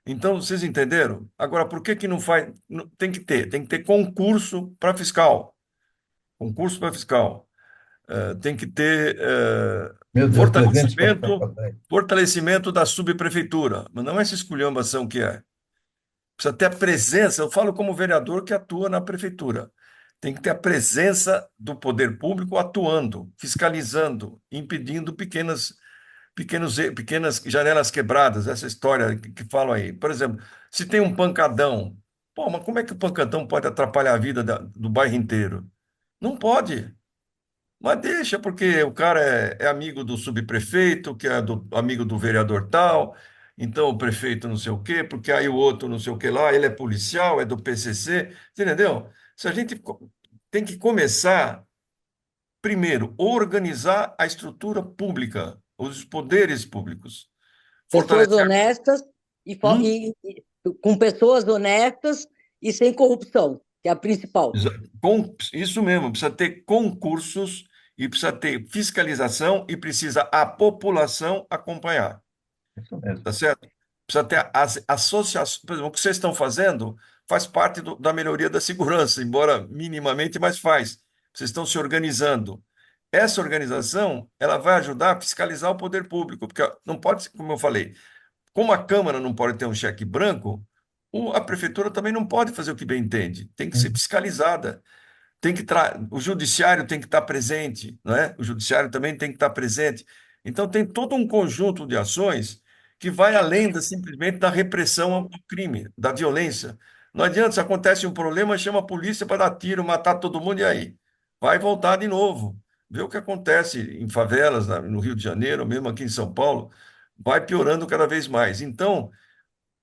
Então, vocês entenderam? Agora, por que não faz? Tem que ter concurso para fiscal. Concurso para fiscal. Tem que ter Meu Deus, 300 para ficar fortalecimento, para 10. fortalecimento da subprefeitura. Mas não é essa esculhambação que é. Precisa ter a presença, eu falo como vereador que atua na prefeitura. Tem que ter a presença do poder público atuando, fiscalizando, impedindo pequenas janelas quebradas, essa história que falam aí. Por exemplo, se tem um pancadão, pô, mas como é que o pancadão pode atrapalhar a vida do bairro inteiro? Não pode. Mas deixa, porque o cara é amigo do subprefeito, que é amigo do vereador tal, então o prefeito não sei o quê, porque aí o outro não sei o que lá, ele é policial, é do PCC, você entendeu? Se a gente tem que começar, primeiro, organizar a estrutura pública, os poderes públicos, Pessoas fortalecer. honestas Hum? com pessoas honestas e sem corrupção, que é a principal. Isso mesmo, precisa ter concursos e precisa ter fiscalização e precisa a população acompanhar. Isso mesmo. Tá certo? Precisa ter as associações. Por exemplo, o que vocês estão fazendo faz parte da melhoria da segurança, embora minimamente, mas faz. Vocês estão se organizando. Essa organização, ela vai ajudar a fiscalizar o poder público, porque não pode, como eu falei, como a Câmara não pode ter um cheque branco, a prefeitura também não pode fazer o que bem entende. Tem que ser fiscalizada. O judiciário tem que estar presente, não é? O judiciário também tem que estar presente. Então, tem todo um conjunto de ações que vai além simplesmente da repressão ao crime, da violência. Não adianta, se acontece um problema, chama a polícia para dar tiro, matar todo mundo, e aí? Vai voltar de novo. Vê o que acontece em favelas, no Rio de Janeiro, mesmo aqui em São Paulo, vai piorando cada vez mais. Então,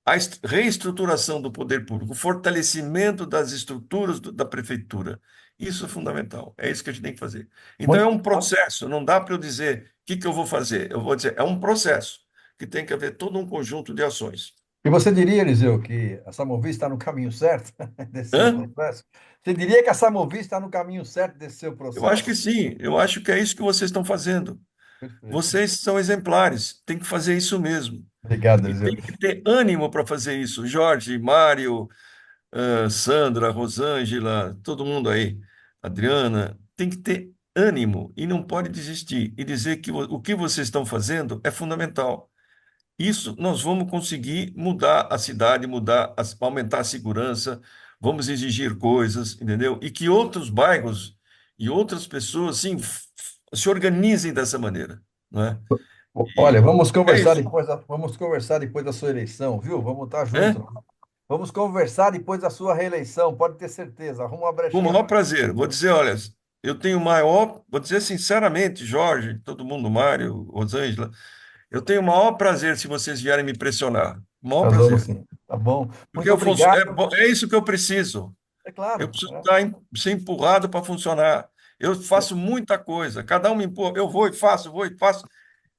a reestruturação do poder público, o fortalecimento das estruturas da prefeitura Isso é fundamental, é isso que a gente tem que fazer. Então, é Muito, um processo, não dá para eu dizer o que que eu vou fazer. Eu vou dizer, é um processo, que tem que haver todo um conjunto de ações. e você diria, Eliseu, que a Samovi está no caminho certo desse seu Hã? processo? Você diria que a Samovi está no caminho certo desse seu Eu acho processo? que sim, eu acho que é isso que vocês estão fazendo. Perfeito. Vocês são exemplares, tem que fazer isso mesmo. Obrigado, E Eliseu. tem que ter ânimo para fazer isso. Jorge, Mário, Sandra, Rosângela, todo mundo aí, Adriana, tem que ter ânimo e não pode desistir e dizer que o que vocês estão fazendo é fundamental. Isso nós vamos conseguir mudar a cidade, aumentar a segurança, vamos exigir coisas, entendeu? E que outros bairros e outras pessoas sim, se organizem dessa maneira, não é? Olha, E é isso, vamos conversar depois da sua eleição, viu? Vamos estar né? juntos. Vamos conversar depois da sua reeleição, pode ter certeza. Arruma uma Com o brechinha maior para. prazer. Vou dizer, olha, eu tenho o maior, vou dizer sinceramente, Jorge, todo mundo, Mário, Rosângela, eu tenho o maior prazer se vocês vierem me pressionar. O maior Nós vamos prazer. sim, tá bom? Porque Muito obrigado. é isso que eu preciso. É Eu claro. preciso ser empurrado para funcionar. Eu faço muita coisa. Cada um me empurra. Eu vou e faço.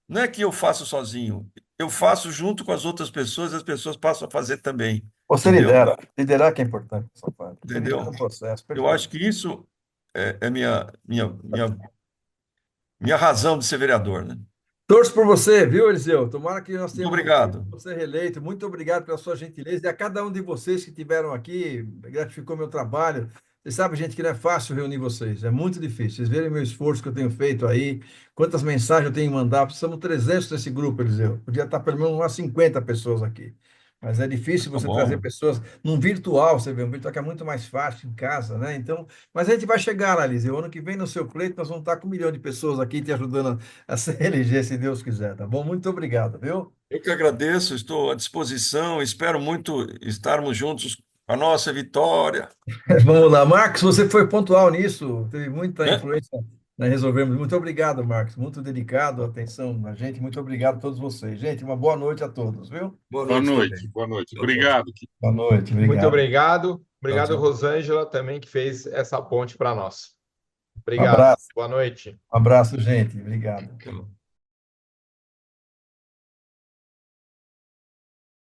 Não é que eu faço sozinho. Eu faço junto com as outras pessoas, as pessoas passam a fazer também. Você Entendeu? lidera. Liderar que é importante, sua parte. Você lidera Entendeu? o processo, Eu acho perfeito. que isso é minha razão de ser vereador, né? Torço por você, viu, Eliseu? Tomara que nós Muito tenhamos obrigado. você reeleito. Muito obrigado pela sua gentileza e a cada um de vocês que tiveram aqui, gratificou meu trabalho. Vocês sabem, gente, que não é fácil reunir vocês, é muito difícil. Vocês verem meu esforço que eu tenho feito aí, quantas mensagens eu tenho mandado. Somos 300 nesse grupo, Eliseu. Podia estar pelo menos umas 50 pessoas aqui. Mas é difícil Tá você trazer bom. pessoas num virtual, você vê, um virtual que é muito mais fácil em casa, né? Então, mas a gente vai chegar lá, Eliseu. Ano que vem, no seu pleito, nós vamos estar com 1 milhão de pessoas aqui te ajudando a se eleger, se Deus quiser, tá bom? Muito obrigado, viu? Eu que agradeço, estou à disposição, espero muito estarmos juntos a nossa vitória. Vamos lá, Marcos, você foi pontual nisso, teve muita Né? influência, nós resolvemos. Muito obrigado, Marcos, muito dedicado, atenção na gente, muito obrigado a todos vocês. Gente, uma boa noite a todos, viu? Boa Boa noite noite, também. boa noite. Tchau, tchau. Obrigado. Boa noite, Muito obrigado. obrigado. Tchau, Obrigado, tchau. Rosângela, também, que fez essa ponte para nós. Um Obrigado. abraço, Boa noite. um abraço, gente, obrigado. Tchau.